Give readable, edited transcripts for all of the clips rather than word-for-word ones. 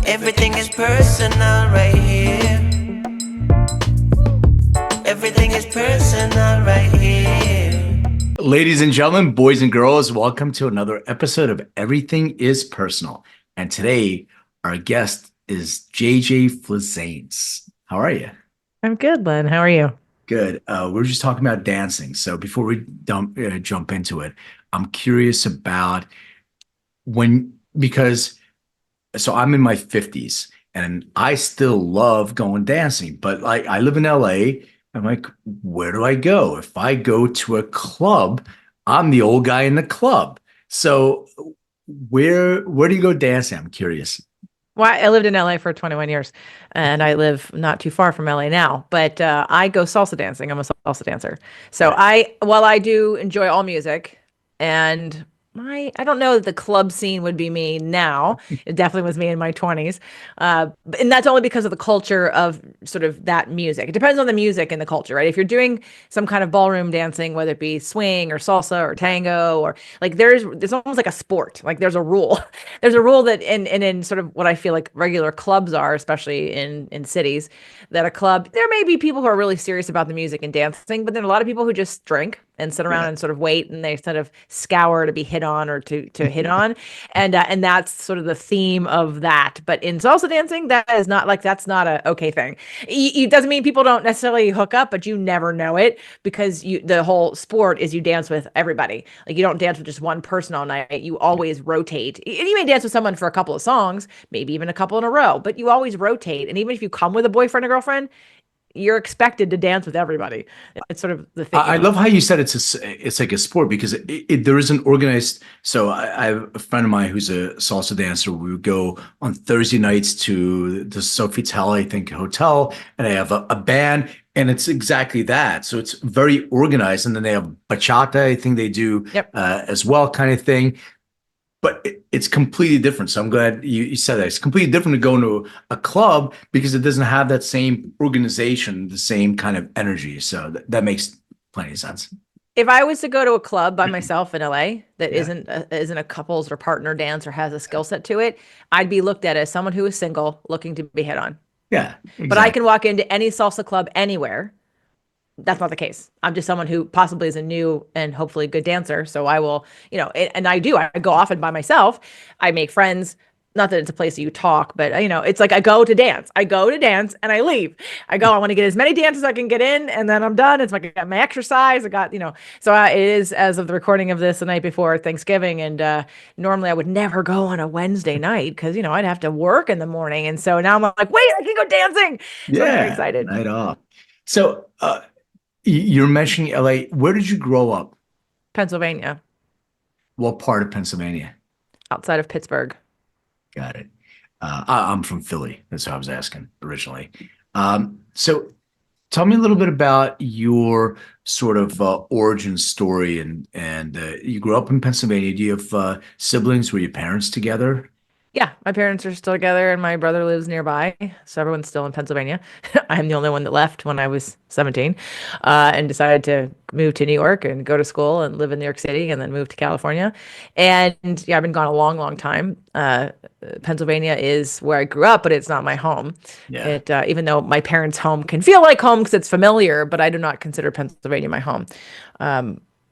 Everything is personal right here. Everything is personal right here. Ladies and gentlemen, boys and girls, welcome to another episode of Everything is Personal. And today, our guest is JJ Flizanes. How are you? I'm good, Len. How are you? Good. We're just talking about dancing. So before we jump into it, I'm curious about because I'm in my 50s and I still love going dancing, but like I live in LA. I'm like, where do I go? If I go to a club, I'm the old guy in the club. So where do you go dancing? I'm curious. Well, I lived in LA for 21 years, and I live not too far from LA now. But I go salsa dancing. I'm a salsa dancer. So while I do enjoy all music, and I don't know that the club scene would be me now. It definitely was me in my 20s, and that's only because of the culture of sort of that music. It depends on the music and the culture, right? If you're doing some kind of ballroom dancing, whether it be swing or salsa or tango, or like there's almost like a sport. Like there's a rule. There's a rule that in sort of what I feel like regular clubs are, especially in cities, that a club, there may be people who are really serious about the music and dancing, but then a lot of people who just drink and sit around and sort of wait, and they sort of scour to be hit on or to hit on, and that's sort of the theme of that. But in salsa dancing, that's not a okay thing. It doesn't mean people don't necessarily hook up, but you never know it because the whole sport is you dance with everybody. Like you don't dance with just one person all night. You always rotate. And you may dance with someone for a couple of songs, maybe even a couple in a row, but you always rotate. And even if you come with a boyfriend or girlfriend, you're expected to dance with everybody. It's sort of the thing. I love how you said it's like a sport because there is an organized. So I have a friend of mine who's a salsa dancer. We would go on Thursday nights to the Sofitel, I think, hotel, and I have a band, and it's exactly that. So it's very organized, and then they have bachata. I think they do as well, kind of thing. But it's completely different. So I'm glad you said that. It's completely different to go into a club because it doesn't have that same organization, the same kind of energy. So that makes plenty of sense. If I was to go to a club by myself in LA that isn't a couples or partner dance or has a skill set to it, I'd be looked at as someone who is single looking to be hit on. Yeah, exactly. But I can walk into any salsa club anywhere. That's not the case. I'm just someone who possibly is a new and hopefully good dancer. So I will, and I go often by myself. I make friends. Not that it's a place that you talk, but it's like I go to dance and I leave. I want to get as many dances as I can get in, and then I'm done. It's like I got my exercise. So it is, as of the recording of this, the night before Thanksgiving. And normally I would never go on a Wednesday night because, I'd have to work in the morning. And so now I'm like, wait, I can go dancing. So I'm very excited. Night off. So, you're mentioning LA. Where did you grow up? Pennsylvania. What part of Pennsylvania? Outside of Pittsburgh. Got it. I'm from Philly. That's what I was asking originally. So tell me a little bit about your sort of origin story. And you grew up in Pennsylvania. Do you have siblings? Were your parents together? Yeah, my parents are still together and my brother lives nearby. So everyone's still in Pennsylvania. I'm the only one that left when I was 17 and decided to move to New York and go to school and live in New York City and then move to California. And yeah, I've been gone a long, long time. Pennsylvania is where I grew up, but it's not my home. Yeah. Even though my parents' home can feel like home because it's familiar, but I do not consider Pennsylvania my home.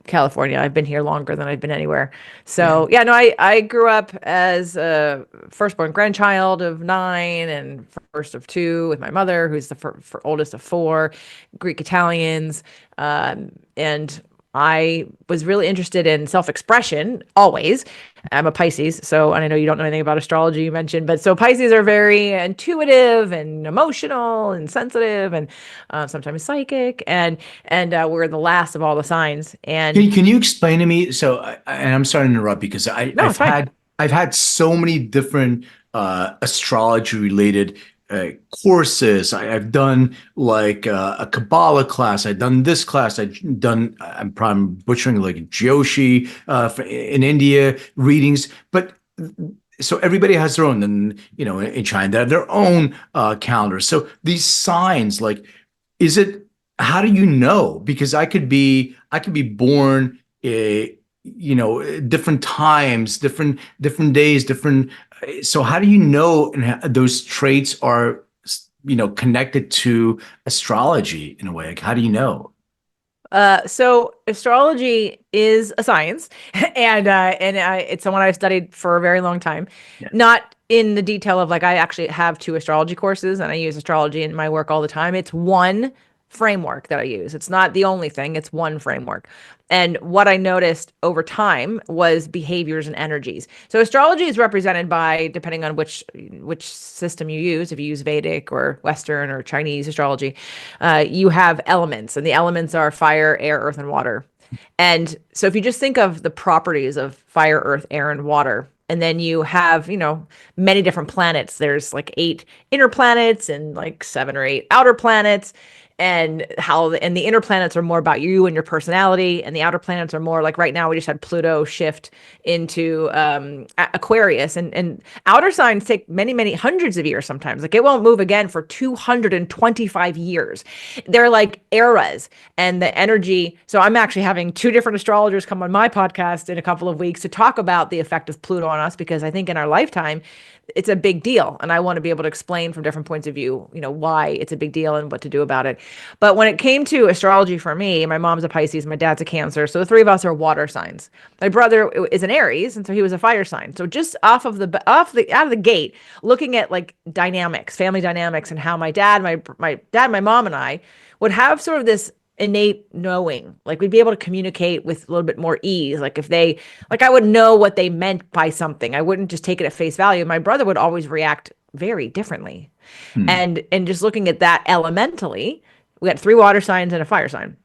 California. I've been here longer than I've been anywhere. So I grew up as a firstborn grandchild of 9 and first of 2 with my mother, who's the oldest of 4, Greek Italians. And I was really interested in self-expression always. I'm a Pisces, and I know you don't know anything about astrology you mentioned, but so Pisces are very intuitive and emotional and sensitive and sometimes psychic, and we're the last of all the signs. And can you explain to me? So, and I'm sorry to interrupt because I've had so many different astrology related courses. I've done like a Kabbalah class. I've done this class. I'm probably butchering like Joshi in India readings. But so everybody has their own, and in China they have their own calendar. So these signs, like, how do you know? Because I could be born different times, different days, different. So how do you know those traits are, connected to astrology in a way? Like, how do you know? So astrology is a science, and it's someone I've studied for a very long time. Yeah. Not in the detail of like I actually have 2 astrology courses, and I use astrology in my work all the time. It's one framework that I use. It's not the only thing. It's one framework. And what I noticed over time was behaviors and energies. So astrology is represented by, depending on which system you use, if you use Vedic or Western or Chinese astrology, you have elements, and the elements are fire, air, earth, and water. And so if you just think of the properties of fire, earth, air, and water, and then you have, many different planets. There's like 8 inner planets and like 7 or 8 outer planets. And the inner planets are more about you and your personality, and the outer planets are more like right now we just had Pluto shift into Aquarius, and outer signs take many, many hundreds of years sometimes. Like it won't move again for 225 years. They're like eras, and the energy. So I'm actually having 2 different astrologers come on my podcast in a couple of weeks to talk about the effect of Pluto on us, because I think in our lifetime it's a big deal, and I want to be able to explain from different points of view, why it's a big deal and what to do about it. But when it came to astrology for me, my mom's a Pisces, my dad's a Cancer, so the 3 of us are water signs. My brother is an Aries, and so he was a fire sign. So just out of the gate, looking at like dynamics, family dynamics, and how my dad, my mom, and I would have sort of this innate knowing, like we'd be able to communicate with a little bit more ease. Like if they, like I would know what they meant by something. I wouldn't just take it at face value. My brother would always react very differently. Hmm. And just looking at that elementally, we had 3 water signs and a fire sign,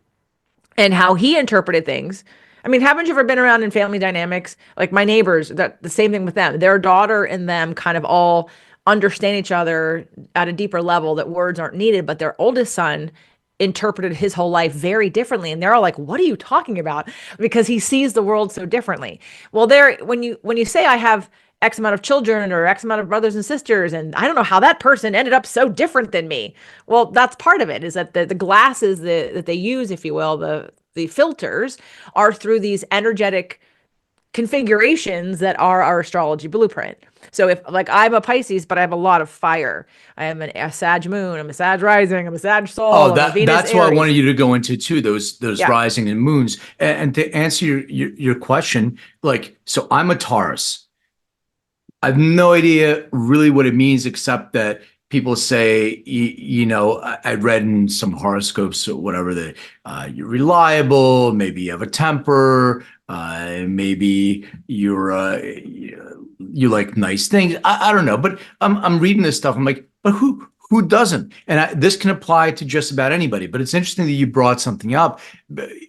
and how he interpreted things. I mean, haven't you ever been around in family dynamics? Like my neighbors, that the same thing with them. Their daughter and them kind of all understand each other at a deeper level that words aren't needed, but their oldest son interpreted his whole life very differently, and they're all like, what are you talking about? Because he sees the world so differently. Well, there, when you say I have X amount of children or X amount of brothers and sisters, and I don't know how that person ended up so different than me. Well, that's part of it, is that the glasses that they use, if you will, the filters are through these energetic configurations that are our astrology blueprint. So if like I'm a Pisces, but I have a lot of fire. I am a Sag moon, I'm a Sag rising, I'm a Sag soul, Oh, I'm a Venus that's what I Aries. wanted you to go into too, those Yeah. rising and moons. And to answer your question, like, so I'm a Taurus. I have no idea really what it means, except that people say, I read in some horoscopes or whatever that you're reliable, maybe you have a temper, maybe you like nice things. I don't know, but I'm reading this stuff. I'm like, but who doesn't? And this can apply to just about anybody. But it's interesting that you brought something up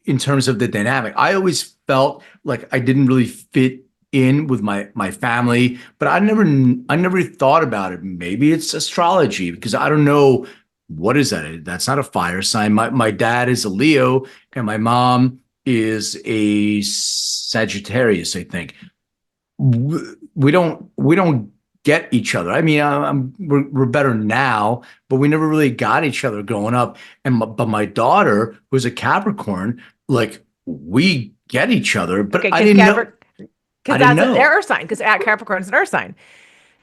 in terms of the dynamic. I always felt like I didn't really fit in with my family, but I never thought about it. Maybe it's astrology, because I don't know, what is that? That's not a fire sign. My dad is a Leo and my mom is a Sagittarius, I think. We don't get each other. I mean, we're better now, but we never really got each other growing up. But my daughter, who's a Capricorn, like we get each other, but Okay, I didn't know. because I didn't that's an know. earth sign, because Capricorn is an earth sign.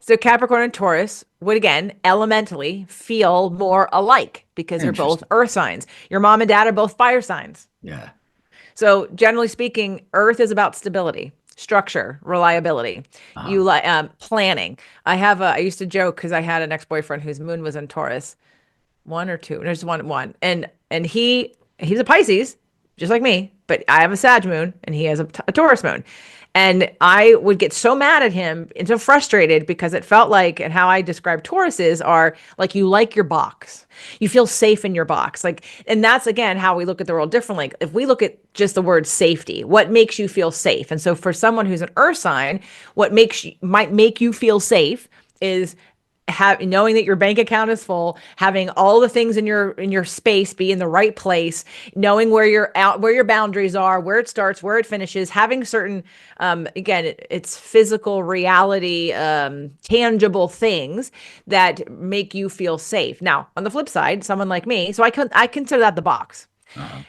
So Capricorn and Taurus would again elementally feel more alike because you're both Interesting. earth signs. Your mom and dad are both fire signs. Yeah. So generally speaking, earth is about stability, structure, reliability. You Uh, like planning. I used to joke because I had an ex-boyfriend whose moon was in Taurus, 1 or 2. There's one. And he's a Pisces, just like me, but I have a Sag moon and he has a Taurus moon. And I would get so mad at him and so frustrated because it felt like, and how I describe Tauruses are like, you like your box. You feel safe in your box. Like, and that's again how we look at the world differently. If we look at just the word safety, what makes you feel safe? And so for someone who's an earth sign, what might make you feel safe is knowing that your bank account is full, having all the things in your space be in the right place, knowing where your boundaries are, where it starts, where it finishes, having certain again it's physical reality, tangible things that make you feel safe. Now on the flip side, someone like me, so I consider that the box. uh,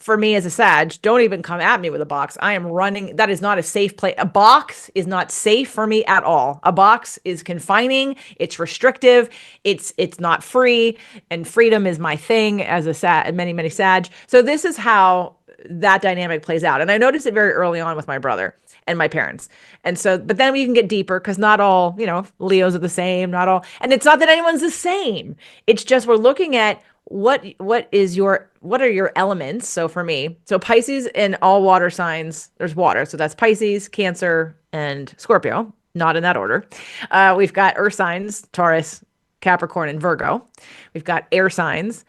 for me as a Sag, don't even come at me with a box. I am running. That is not a safe place. A box is not safe for me at all. A box is confining. It's restrictive. It's not free. And freedom is my thing as a Sag, many Sag. So this is how that dynamic plays out. And I noticed it very early on with my brother and my parents. And so, but then we can get deeper because not all, Leos are the same, not all. And it's not that anyone's the same. It's just we're looking at what are your elements. So for me, so Pisces in all water signs, there's water. So that's Pisces, Cancer, and Scorpio, not in that order. We've got earth signs, Taurus, Capricorn, and Virgo. We've got air signs,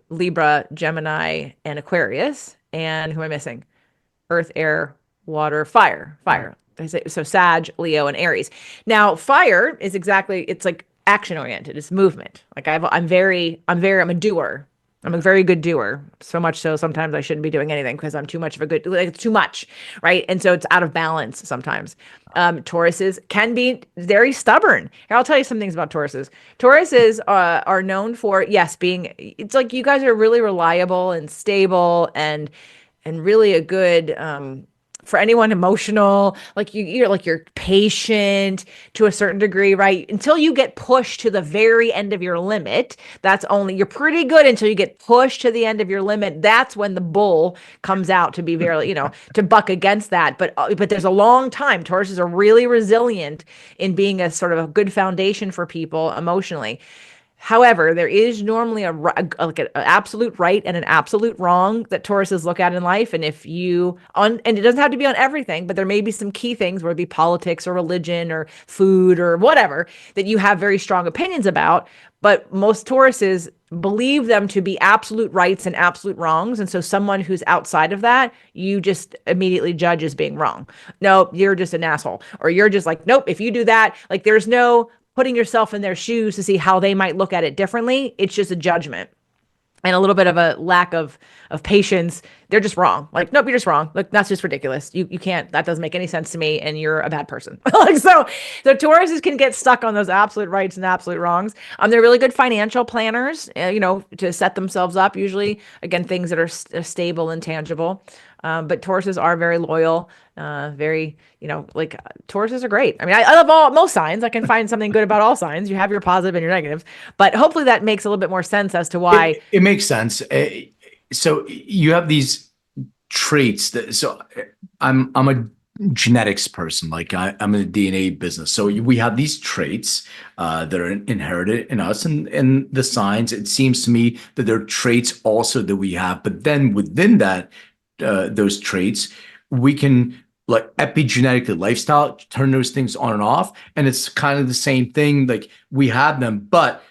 Libra, Gemini, and Aquarius. And who am I missing? Earth, air, water, fire. So Sag, Leo, and Aries. Now, fire is it's like action oriented. It's movement. Like I'm a doer. I'm a very good doer. So much so sometimes I shouldn't be doing anything because I'm too much of a good, like it's too much, right? And so it's out of balance sometimes. Tauruses can be very stubborn. Here, I'll tell you some things about Tauruses. Tauruses are known for, yes, it's like you guys are really reliable and stable and really a good, for anyone emotional, like you're patient to a certain degree, right? Until you get pushed to the very end of your limit, you're pretty good until you get pushed to the end of your limit. That's when the bull comes out to be very, to buck against that. But there's a long time. Tauruses are really resilient in being a sort of a good foundation for people emotionally. However, there is normally like an absolute right and an absolute wrong that Tauruses look at in life. And and it doesn't have to be on everything, but there may be some key things, whether it be politics or religion or food or whatever, that you have very strong opinions about. But most Tauruses believe them to be absolute rights and absolute wrongs. And so someone who's outside of that, you just immediately judge as being wrong. No, you're just an asshole. Or you're just like, nope, if you do that, like there's no putting yourself in their shoes to see how they might look at it differently. It's just a judgment and a little bit of a lack of patience. They're just wrong. Like, nope, you're just wrong. Like, that's just ridiculous. You can't, that doesn't make any sense to me. And you're a bad person. Like, so Tauruses can get stuck on those absolute rights and absolute wrongs. They're really good financial planners, to set themselves up, usually, again, things that are stable and tangible. But Tauruses are very loyal, very, Tauruses are great. I mean, I love most signs. I can find something good about all signs. You have your positive and your negatives, but hopefully that makes a little bit more sense as to why. It makes sense. So you have these traits I'm a genetics person. Like I'm in the DNA business. So we have these traits that are inherited in us and the signs. It seems to me that there are traits also that we have, but then within that, those traits, we can like epigenetically lifestyle turn those things on and off. And it's kind of the same thing. Like we have them, but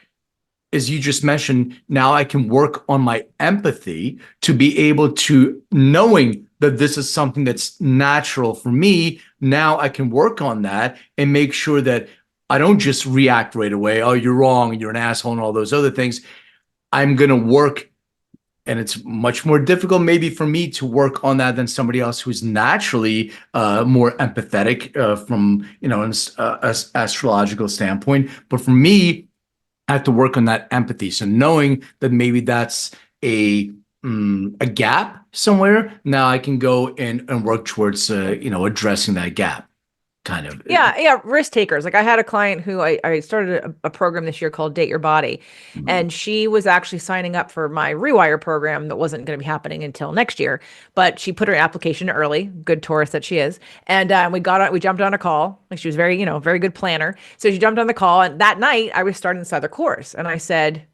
as you just mentioned, now I can work on my empathy to be able to knowing that this is something that's natural for me. Now I can work on that and make sure that I don't just react right away. Oh, you're wrong. You're an asshole and all those other things. I'm going to work. And it's much more difficult maybe for me to work on that than somebody else who's naturally more empathetic from, an astrological standpoint. But for me, I have to work on that empathy. So knowing that maybe that's a gap somewhere, now I can go and work towards, addressing that gap. Kind of. Yeah. Risk takers. Like I had a client who I started a program this year called Date Your Body. Mm-hmm. And she was actually signing up for my Rewire program that wasn't going to be happening until next year. But she put her application early, good Taurus that she is. And we jumped on a call. Like she was very, very good planner. So she jumped on the call. And that night I was starting this other course. And I said,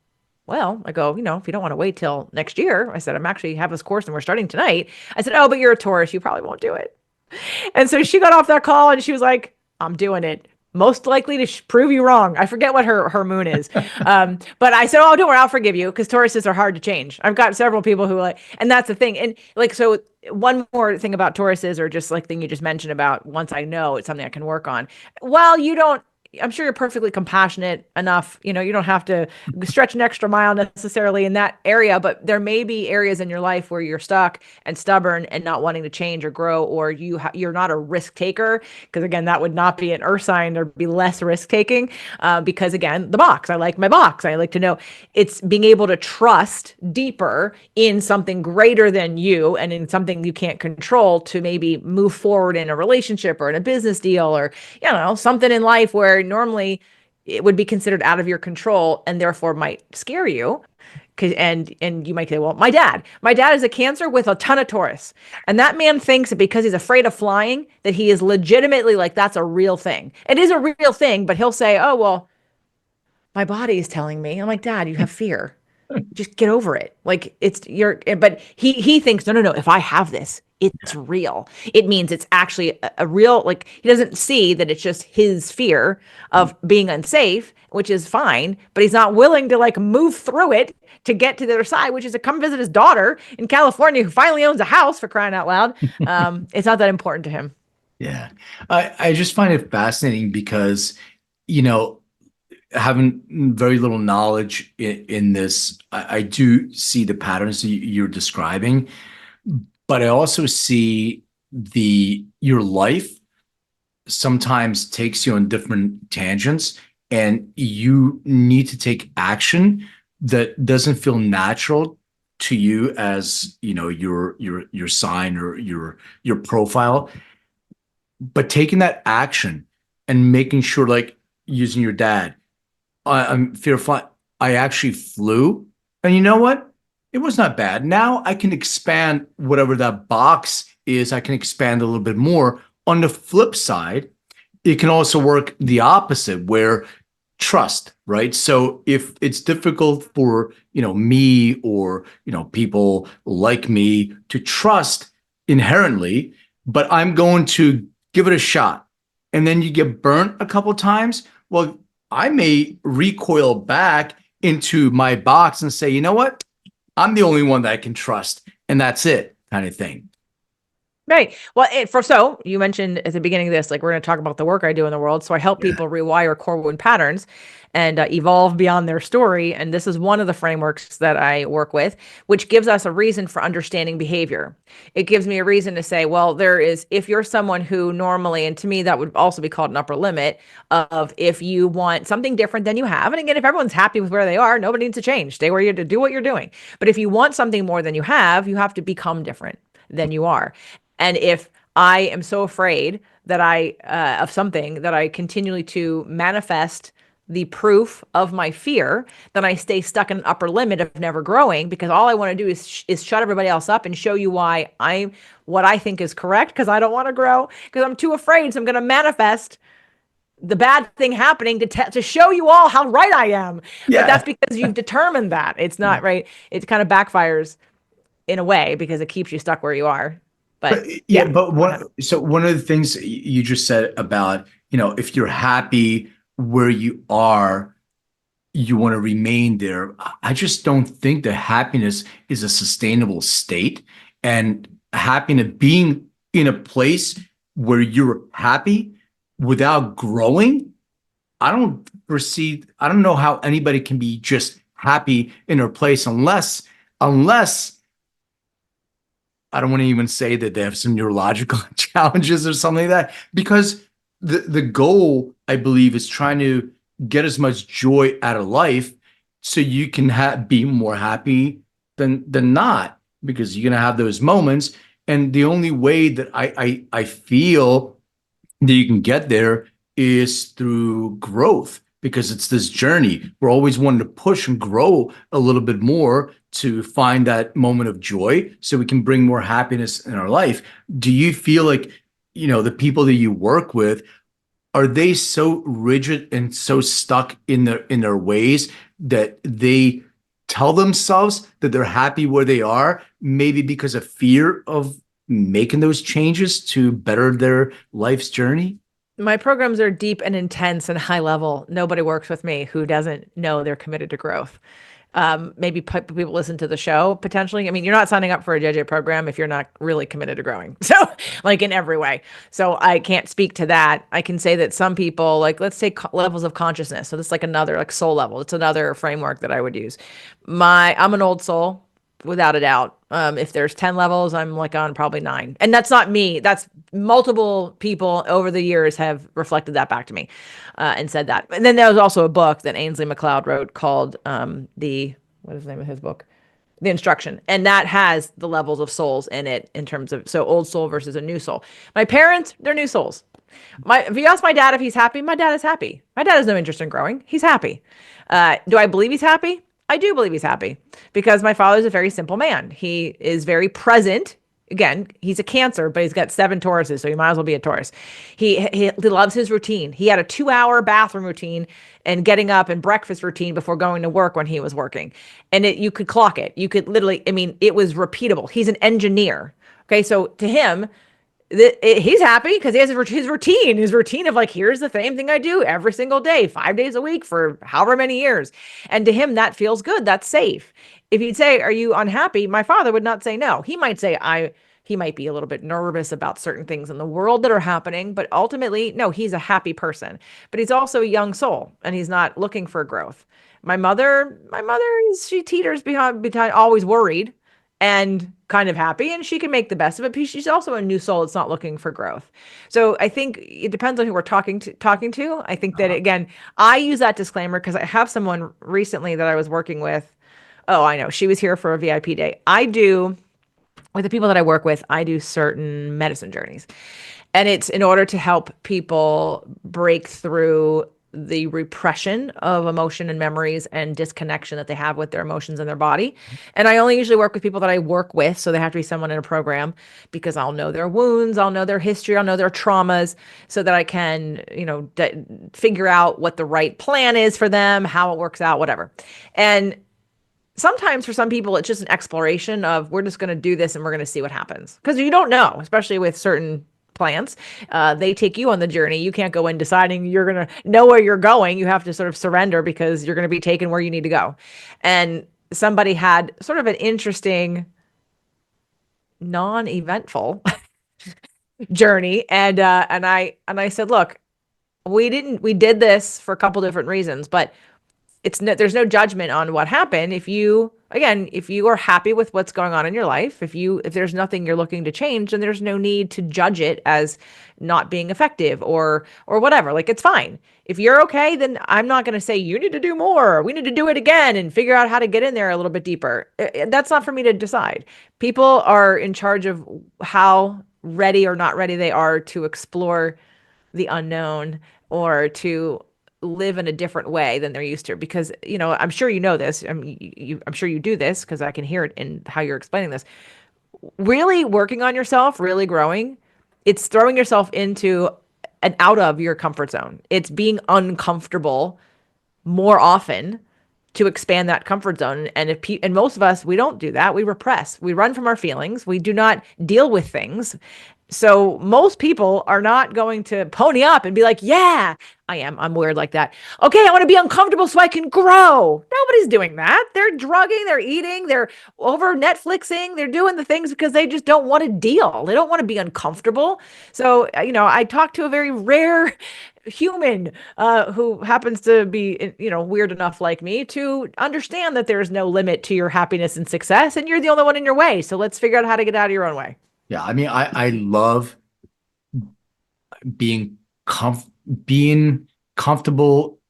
well, I go, if you don't want to wait till next year, I said, I'm actually have this course and we're starting tonight. I said, oh, but you're a Taurus. You probably won't do it. And so she got off that call and she was like, I'm doing it. Most likely to prove you wrong. I forget what her moon is. But I said, oh, don't worry, I'll forgive you because Tauruses are hard to change. I've got several people who and that's the thing. And so one more thing about Tauruses or just like thing you just mentioned about once I know it's something I can work on. Well, I'm sure you're perfectly compassionate enough. You don't have to stretch an extra mile necessarily in that area, but there may be areas in your life where you're stuck and stubborn and not wanting to change or grow, or you're not a risk taker. Because again, that would not be an earth sign, or be less risk taking. Because again, the box, I like my box. I like to know it's being able to trust deeper in something greater than you and in something you can't control to maybe move forward in a relationship or in a business deal, or something in life where normally it would be considered out of your control and therefore might scare you. And you might say, well, my dad is a Cancer with a ton of Taurus, and that man thinks that because he's afraid of flying that he is legitimately like, that's a real thing. It is a real thing, but he'll say, oh well, my body is telling me. I'm like, Dad, you have fear, just get over it. Like, but he thinks, no, if I have this, it's real. It means it's actually a real, like, he doesn't see that it's just his fear of being unsafe, which is fine, but he's not willing to like move through it to get to the other side, which is to come visit his daughter in California who finally owns a house, for crying out loud. It's not that important to him. Yeah. I just find it fascinating because, you know, having very little knowledge in this, I do see the patterns that you're describing, but I also see your life sometimes takes you on different tangents, and you need to take action that doesn't feel natural to you as, you know, your sign or your profile. But taking that action and making sure, like using your dad, I'm fearful. I actually flew, and you know what? It was not bad. Now I can expand whatever that box is. I can expand a little bit more. On the flip side, it can also work the opposite, where trust, right? So if it's difficult for, you know, me or, you know, people like me to trust inherently, but I'm going to give it a shot, and then you get burnt a couple times, well, I may recoil back into my box and say, you know what? I'm the only one that I can trust, and that's it, kind of thing. Right. Well, so you mentioned at the beginning of this, like, we're going to talk about the work I do in the world. So I help people rewire core wound patterns and evolve beyond their story. And this is one of the frameworks that I work with, which gives us a reason for understanding behavior. It gives me a reason to say, well, if you're someone who normally, and to me, that would also be called an upper limit of, if you want something different than you have. And again, if everyone's happy with where they are, nobody needs to change. Stay where you're to do what you're doing. But if you want something more than you have to become different than you are. And if I am so afraid that of something, that I continually to manifest the proof of my fear, then I stay stuck in an upper limit of never growing, because all I want to do is shut everybody else up and show you why what I think is correct, because I don't want to grow, because I'm too afraid. So I'm going to manifest the bad thing happening to show you all how right I am. Yeah. But that's because you've determined that it's not right. It kind of backfires in a way, because it keeps you stuck where you are. But one of the things you just said about, you know, if you're happy where you are, you want to remain there. I just don't think that happiness is a sustainable state, and happiness, being in a place where you're happy without growing, I don't know how anybody can be just happy in their place unless I don't want to even say that they have some neurological challenges or something like that, because the goal, I believe, is trying to get as much joy out of life so you can be more happy than not, because you're going to have those moments. And the only way that I feel that you can get there is through growth, because it's this journey. We're always wanting to push and grow a little bit more to find that moment of joy so we can bring more happiness in our life. Do you feel like, you know, the people that you work with, are they so rigid and so stuck in their ways that they tell themselves that they're happy where they are, maybe because of fear of making those changes to better their life's journey? My programs are deep and intense and high level. Nobody works with me who doesn't know they're committed to growth. maybe people listen to the show potentially. I mean, you're not signing up for a JJ program if you're not really committed to growing. So like in every way. So I can't speak to that. I can say that some people, like, let's take levels of consciousness. So this is like another like soul level. It's another framework that I would use. I'm an old soul without a doubt. If there's 10 levels, I'm like on probably 9. And that's not me. That's multiple people over the years have reflected that back to me and said that. And then there was also a book that Ainsley MacLeod wrote called what is the name of his book? The Instruction. And that has the levels of souls in it in terms of, so old soul versus a new soul. My parents, they're new souls. If you ask my dad if he's happy, my dad is happy. My dad has no interest in growing. He's happy. Do I believe he's happy? I do believe he's happy because my father's a very simple man. He is very present. Again, he's a Cancer, but he's got 7 Tauruses, so he might as well be a Taurus. He loves his routine. He had a 2-hour bathroom routine and getting up and breakfast routine before going to work when he was working. And you could clock it. You could literally, I mean, it was repeatable. He's an engineer. Okay, so to him, he's happy because he has his routine of like, here's the same thing I do every single day, 5 days a week for however many years. And to him, that feels good. That's safe. If you'd say, are you unhappy? My father would not say no. He might say, he might be a little bit nervous about certain things in the world that are happening, but ultimately, no, he's a happy person, but he's also a young soul and he's not looking for growth. My mother she teeters behind, always worried and kind of happy, and she can make the best of it. But she's also a new soul. It's not looking for growth. So I think it depends on who we're talking to. I think that, again, I use that disclaimer because I have someone recently that I was working with. Oh, I know. She was here for a VIP day. With the people that I work with, I do certain medicine journeys. And it's in order to help people break through the repression of emotion and memories and disconnection that they have with their emotions and their body. And I only usually work with people that I work with. So they have to be someone in a program because I'll know their wounds, I'll know their history, I'll know their traumas so that I can, figure out what the right plan is for them, how it works out, whatever. And sometimes for some people, it's just an exploration of we're just going to do this and we're going to see what happens. Because you don't know, especially with certain plants. They take you on the journey. You can't go in deciding you're going to know where you're going. You have to sort of surrender because you're going to be taken where you need to go. And somebody had sort of an interesting, non-eventful journey. And I said, look, we did this for a couple different reasons, but there's no judgment on what happened. If you are happy with what's going on in your life, if there's nothing you're looking to change, then there's no need to judge it as not being effective or whatever. Like, it's fine. If you're okay, then I'm not going to say you need to do more. We need to do it again and figure out how to get in there a little bit deeper. That's not for me to decide. People are in charge of how ready or not ready they are to explore the unknown or to live in a different way than they're used to, because I'm sure you know this. I'm sure you do this because I can hear it in how you're explaining this. Really working on yourself, really growing, it's throwing yourself into and out of your comfort zone. It's being uncomfortable more often to expand that comfort zone. And and most of us, we don't do that. We repress. We run from our feelings. We do not deal with things. So most people are not going to pony up and be like, yeah, I'm weird like that. Okay, I want to be uncomfortable so I can grow. Nobody's doing that. They're drugging, they're eating, they're over Netflixing, they're doing the things because they just don't want to deal. They don't want to be uncomfortable. So, I talked to a very rare human who happens to be, weird enough like me to understand that there's no limit to your happiness and success, and you're the only one in your way. So let's figure out how to get out of your own way. Yeah, I mean, I love being comfortable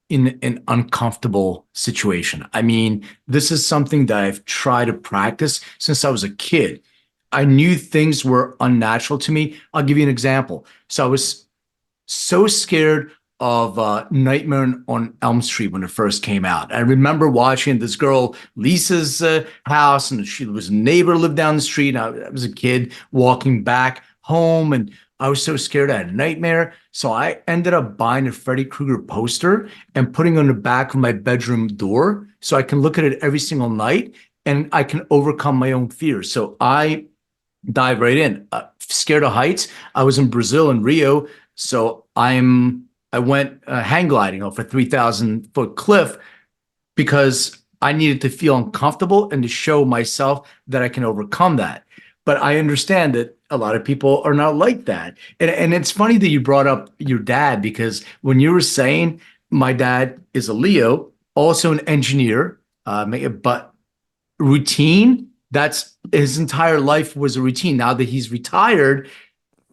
in an uncomfortable situation. I mean, this is something that I've tried to practice since I was a kid. I knew things were unnatural to me. I'll give you an example. So I was so scared of Nightmare on Elm Street when it first came out. I remember watching this girl, Lisa's house, and she was a neighbor, lived down the street. I was a kid walking back home, and I was so scared I had a nightmare. So I ended up buying a Freddy Krueger poster and putting it on the back of my bedroom door so I can look at it every single night and I can overcome my own fears. So I dive right in. Scared of heights. I was in Brazil in Rio, so I went hang gliding off a 3,000-foot cliff because I needed to feel uncomfortable and to show myself that I can overcome that. But I understand that a lot of people are not like that. And it's funny that you brought up your dad, because when you were saying my dad is a Leo, also an engineer, but routine, that's his entire life was a routine. Now that he's retired,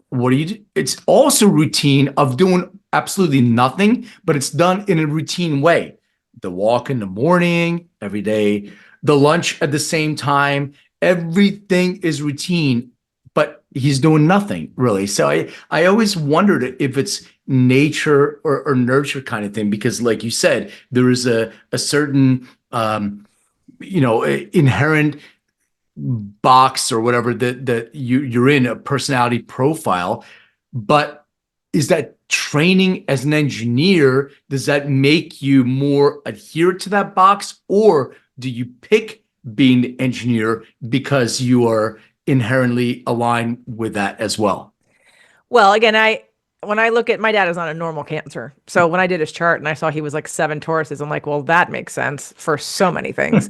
what do you do? It's also routine of doing absolutely nothing, but it's done in a routine way. The walk in the morning, every day, the lunch at the same time, everything is routine, but he's doing nothing really. So I always wondered if it's nature or nurture kind of thing, because like you said, there is a certain, inherent box or whatever that you're in, a personality profile. But is that training as an engineer, does that make you more adhere to that box, or do you pick being an engineer because you are inherently aligned with that as well? Well, again, when I look at my dad is not a normal Cancer. So when I did his chart and I saw he was like 7 Tauruses, I'm like, well, that makes sense for so many things,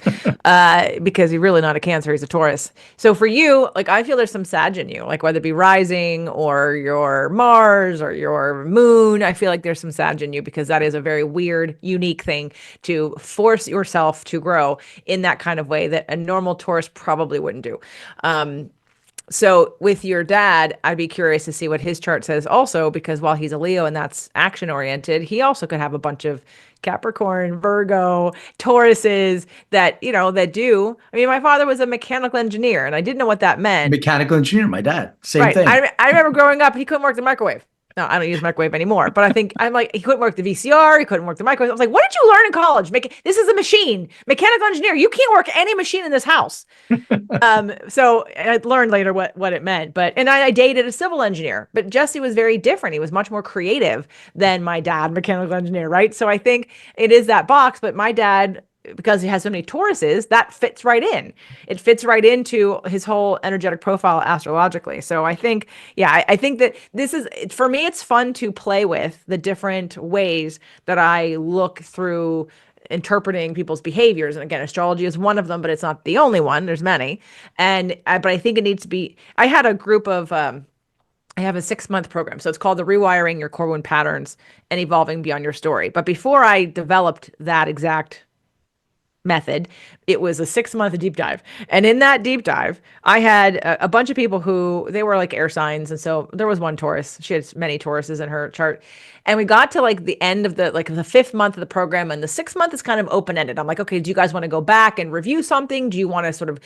because he's really not a Cancer, he's a Taurus. So for you, like I feel there's some Sag in you, like whether it be rising or your Mars or your moon, I feel like there's some Sag in you, because that is a very weird, unique thing to force yourself to grow in that kind of way that a normal Taurus probably wouldn't do. So with your dad, I'd be curious to see what his chart says also, because while he's a Leo and that's action oriented, he also could have a bunch of Capricorn, Virgo, Tauruses that, that do. I mean, my father was a mechanical engineer and I didn't know what that meant. Mechanical engineer, my dad, same Right. thing. I remember growing up, he couldn't work the microwave. No, I don't use microwave anymore, but I'm like, he couldn't work the VCR. He couldn't work the microwave. I was like, what did you learn in college? This is a machine, mechanical engineer. You can't work any machine in this house. So I learned later what it meant, and I dated a civil engineer, but Jesse was very different. He was much more creative than my dad, mechanical engineer. Right. So I think it is that box, but my dad, because he has so many Tauruses, that fits right in. It fits right into his whole energetic profile astrologically. So I think, I think that this is, for me, it's fun to play with the different ways that I look through interpreting people's behaviors. And again, astrology is one of them, but it's not the only one. There's many. But I think it needs to be, I had a group of, I have a 6-month program. So it's called the Rewiring Your Core Wound Patterns and Evolving Beyond Your Story. But before I developed that exact method, it was a 6-month deep dive. And in that deep dive, I had a bunch of people who, they were like air signs. And so there was one Taurus. She had many Tauruses in her chart. And we got to like the end of the 5th month of the program, and the 6th month is kind of open-ended. I'm like, okay, do you guys want to go back and review something? Do you want to sort of,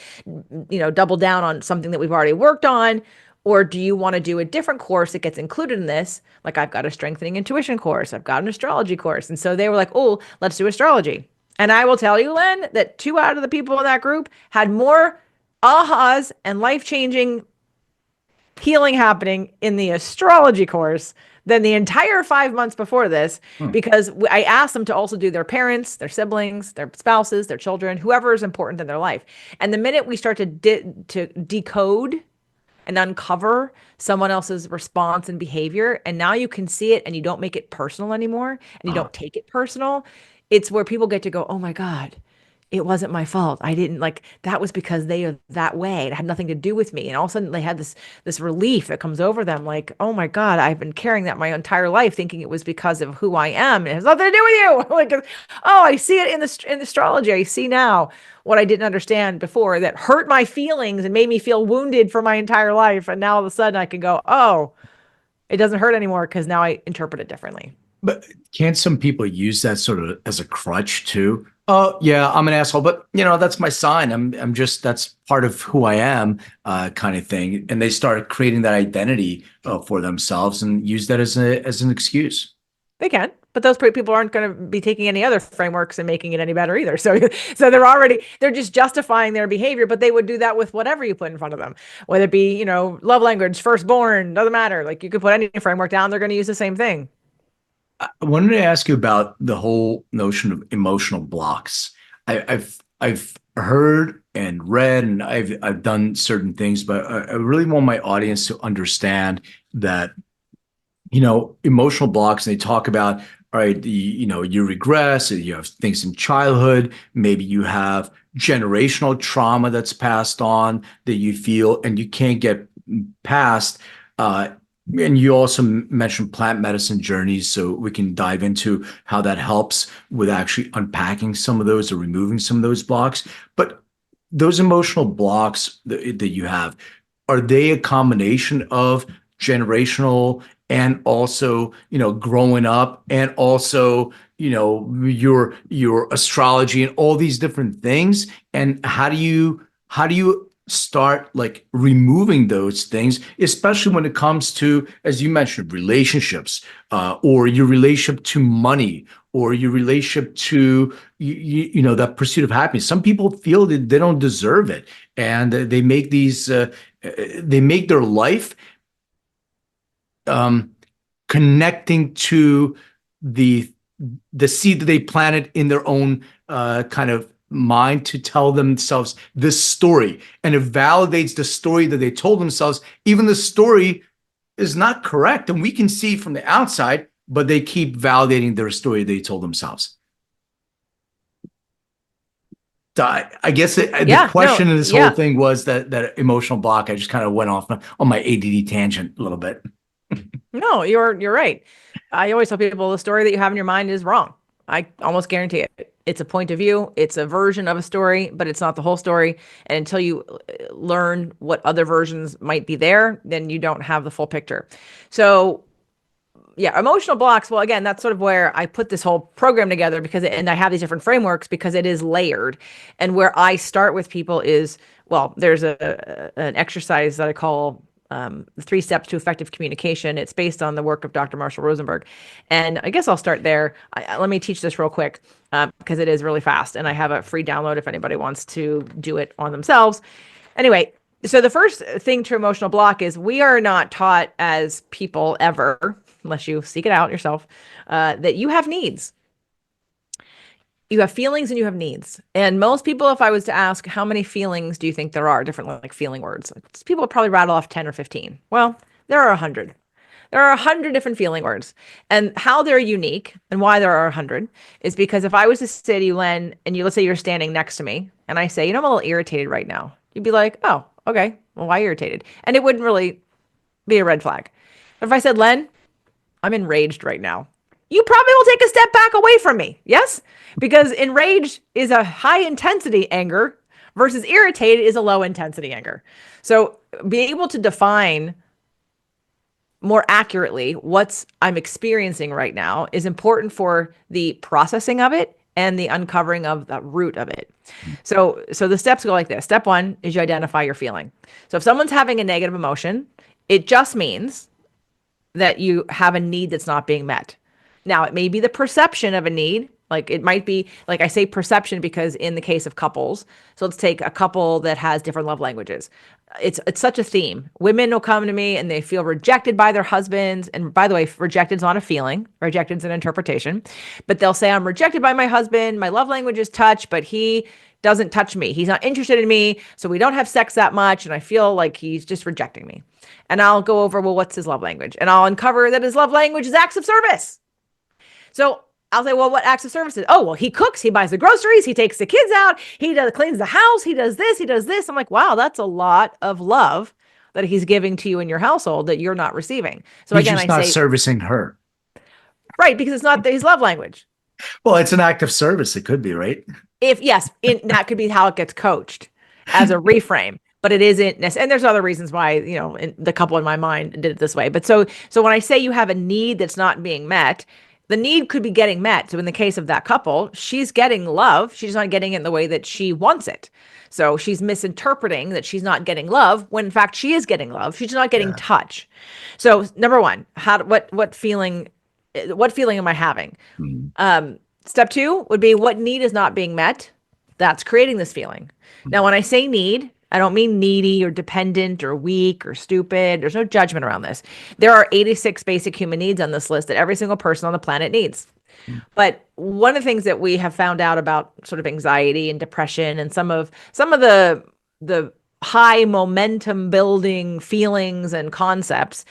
double down on something that we've already worked on? Or do you want to do a different course that gets included in this? Like I've got a strengthening intuition course. I've got an astrology course. And so they were like, oh, let's do astrology. And I will tell you, Len, that 2 out of the people in that group had more ahas and life-changing healing happening in the astrology course than the entire 5 months before this, because I asked them to also do their parents, their siblings, their spouses, their children, whoever is important in their life. And the minute we start to decode and uncover someone else's response and behavior, and now you can see it and you don't make it personal anymore, and you don't take it personal, it's where people get to go, oh my God, it wasn't my fault. I didn't that was because they are that way. It had nothing to do with me. And all of a sudden they had this relief that comes over them, like, oh my God, I've been carrying that my entire life, thinking it was because of who I am. It has nothing to do with you. Like, oh, I see it in the astrology. I see now what I didn't understand before that hurt my feelings and made me feel wounded for my entire life. And now all of a sudden I can go, oh, it doesn't hurt anymore because now I interpret it differently. But can't some people use that sort of as a crutch too? Oh yeah, I'm an asshole, but that's my sign. I'm just, that's part of who I am, kind of thing. And they start creating that identity for themselves and use that as an excuse. They can, but those people aren't going to be taking any other frameworks and making it any better either. So they're just justifying their behavior, but they would do that with whatever you put in front of them, whether it be, love language, firstborn, doesn't matter. Like you could put any framework down, they're going to use the same thing. I wanted to ask you about the whole notion of emotional blocks. I've heard and read, and I've done certain things, but I really want my audience to understand that emotional blocks, and they talk about, right? You regress, you have things in childhood, maybe you have generational trauma that's passed on that you feel and you can't get past. And you also mentioned plant medicine journeys, so we can dive into how that helps with actually unpacking some of those or removing some of those blocks. But those emotional blocks that you have, are they a combination of generational and also, growing up and also, your astrology and all these different things? And how do you start like removing those things, especially when it comes to, as you mentioned, relationships, or your relationship to money, or your relationship to that pursuit of happiness? Some people feel that they don't deserve it, and they make their life um, connecting to the the seed that they planted in their own kind of mind to tell themselves this story, and it validates the story that they told themselves, even the story is not correct and we can see from the outside, but they keep validating their story they told themselves. So I guess the question in this whole thing was that emotional block. I just kind of went off on my ADD tangent a little bit. No, you're right. I always tell people the story that you have in your mind is wrong. I almost guarantee it. It's a point of view. It's a version of a story, but it's not the whole story. And until you learn what other versions might be there, then you don't have the full picture. So yeah, emotional blocks. Well, again, that's sort of where I put this whole program together, and I have these different frameworks because it is layered. And where I start with people is, well, there's an exercise that I call the 3 steps to effective communication. It's based on the work of Dr. Marshall Rosenberg. And I guess I'll start there. Let me teach this real quick because it is really fast. And I have a free download if anybody wants to do it on themselves. Anyway, so the first thing to emotional block is we are not taught as people ever, unless you seek it out yourself, that you have needs. You have feelings and you have needs. And most people, if I was to ask, how many feelings do you think there are, different like feeling words, people would probably rattle off 10 or 15. Well, there are 100. There are 100 different feeling words. And how they're unique and why there are 100 is because if I was to say to you, Len, and let's say you're standing next to me, and I say, I'm a little irritated right now. You'd be like, oh, okay, well, why irritated? And it wouldn't really be a red flag. But if I said, Len, I'm enraged right now, you probably will take a step back away from me. Yes? Because enraged is a high intensity anger versus irritated is a low intensity anger. So being able to define more accurately what I'm experiencing right now is important for the processing of it and the uncovering of the root of it. So the steps go like this. Step 1 is you identify your feeling. So if someone's having a negative emotion, it just means that you have a need that's not being met. Now, it may be the perception of a need. Like it might be, like I say perception because in the case of couples, so let's take a couple that has different love languages. It's such a theme. Women will come to me and they feel rejected by their husbands. And by the way, rejected is not a feeling. Rejected is an interpretation. But they'll say, I'm rejected by my husband. My love language is touch, but he doesn't touch me. He's not interested in me. So we don't have sex that much. And I feel like he's just rejecting me. And I'll go over, well, what's his love language? And I'll uncover that his love language is acts of service. So I'll say, well, what acts of service is? Oh, well, he cooks, he buys the groceries, he takes the kids out, cleans the house, he does this, he does this. I'm like, wow, that's a lot of love that he's giving to you in your household that you're not receiving. So he's just not servicing her. Right, because it's not his love language. Well, it's an act of service. It could be, right? That could be how it gets coached as a reframe. But it isn't, and there's other reasons why, the couple in my mind did it this way. But so when I say you have a need that's not being met, the need could be getting met. So in the case of that couple, she's getting love. She's not getting it in the way that she wants it. So she's misinterpreting that she's not getting love when in fact she is getting love. She's not getting touch. So number 1, what feeling am I having? Step 2 would be what need is not being met. That's creating this feeling. Now, when I say need, I don't mean needy or dependent or weak or stupid. There's no judgment around this. There are 86 basic human needs on this list that every single person on the planet needs. But one of the things that we have found out about sort of anxiety and depression and some of the high momentum building feelings and concepts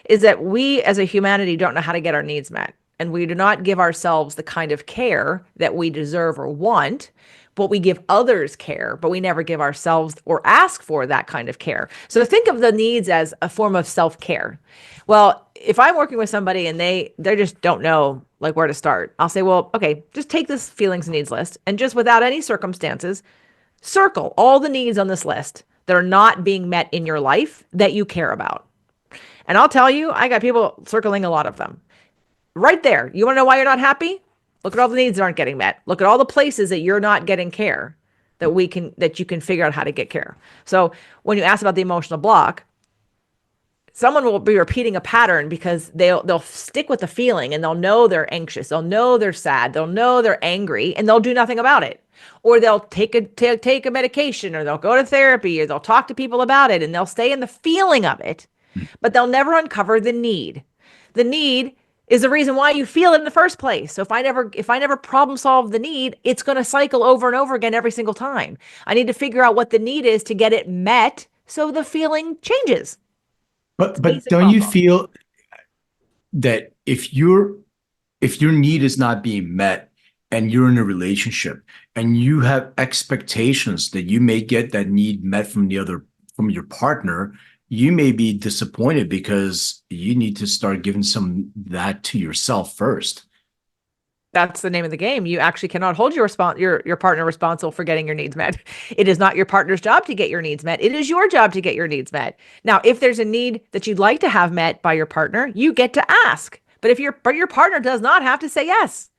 is that we as a humanity don't know how to get our needs met. and we do not give ourselves the kind of care that we deserve or want, but we give others care, but we never give ourselves or ask for that kind of care. So think of the needs as a form of self-care. Well, if I'm working with somebody and they just don't know like where to start, I'll say, well, okay, just take this feelings and needs list and just without any circumstances, circle all the needs on this list that are not being met in your life that you care about. And I'll tell you, I got people circling a lot of them. Right there. You want to know why you're not happy? Look at all the needs that aren't getting met. Look at all the places that you're not getting care that you can figure out how to get care. So when you ask about the emotional block, someone will be repeating a pattern because they'll stick with the feeling and they'll know they're anxious. They'll know they're sad. They'll know they're angry and they'll do nothing about it. Or they'll take a medication, or they'll go to therapy, or they'll talk to people about it, and they'll stay in the feeling of it, but they'll never uncover the need. The need is the reason why you feel it in the first place. So if I never problem solve the need, it's going to cycle over and over again every single time. I need to figure out what the need is to get it met so the feeling changes. But don't you feel that if your need is not being met and you're in a relationship and you have expectations that you may get that need met from your partner, you may be disappointed because you need to start giving some that to yourself first. That's the name of the game. You actually cannot hold your partner responsible for getting your needs met. It is not your partner's job to get your needs met. It is your job to get your needs met. Now, if there's a need that you'd like to have met by your partner, you get to ask. But your partner does not have to say yes.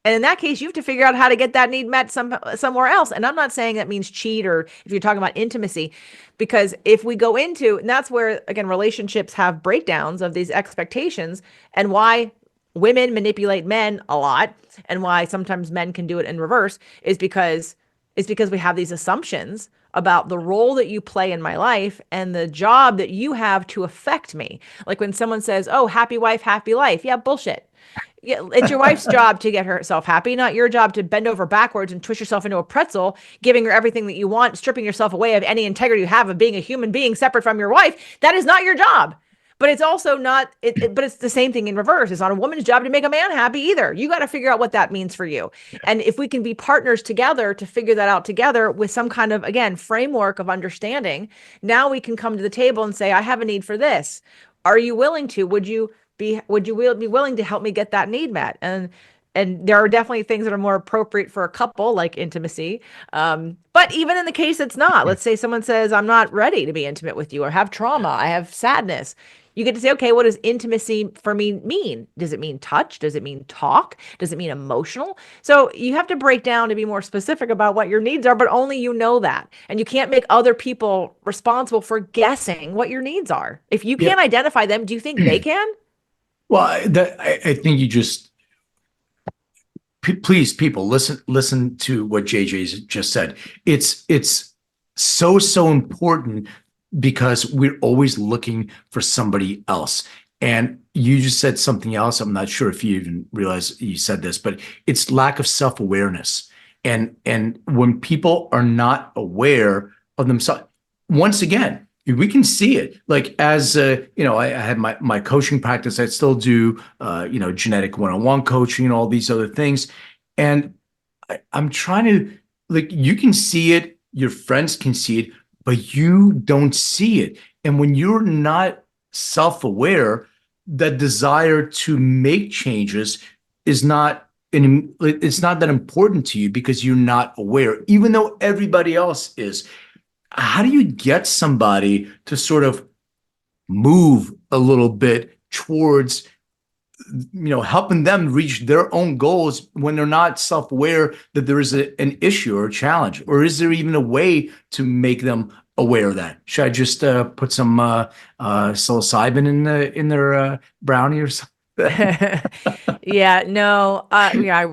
And in that case, you have to figure out how to get that need met somewhere else. And I'm not saying that means cheat, or if you're talking about intimacy, because if we go into, and that's where, again, relationships have breakdowns of these expectations, and why women manipulate men a lot, and why sometimes men can do it in reverse, is because we have these assumptions about the role that you play in my life and the job that you have to affect me. Like when someone says, oh, happy wife, happy life. Yeah, bullshit. Yeah, it's your wife's job to get herself happy, not your job to bend over backwards and twist yourself into a pretzel, giving her everything that you want, stripping yourself away of any integrity you have of being a human being separate from your wife. That is not your job. But it's also not, but it's the same thing in reverse. It's not a woman's job to make a man happy either. You got to figure out what that means for you. And if we can be partners together to figure that out together with some kind of, again, framework of understanding, now we can come to the table and say, I have a need for this. Are you willing to? Would you be willing to help me get that need met? And there are definitely things that are more appropriate for a couple, like intimacy. But even in the case it's not, let's say someone says, I'm not ready to be intimate with you, or have trauma, I have sadness. You get to say, okay, what does intimacy for me mean? Does it mean touch? Does it mean talk? Does it mean emotional? So you have to break down to be more specific about what your needs are, but only you know that. And you can't make other people responsible for guessing what your needs are. If you can't identify them, do you think they can? Well, I think you just, please, people, listen to what JJ just said. It's so important, because we're always looking for somebody else. And you just said something else. I'm not sure if you even realize you said this, but it's lack of self-awareness. And when people are not aware of themselves, once again, we can see it. Like as I had my coaching practice. I still do genetic one-on-one coaching and all these other things. And I'm trying to, like, you can see it, your friends can see it, but you don't see it. And when you're not self-aware, that desire to make changes is not that important to you, because you're not aware, even though everybody else is. How do you get somebody to sort of move a little bit towards, helping them reach their own goals when they're not self-aware that there is an issue or a challenge? Or is there even a way to make them aware of that? Should I just put some psilocybin in their brownie or something? Yeah, no,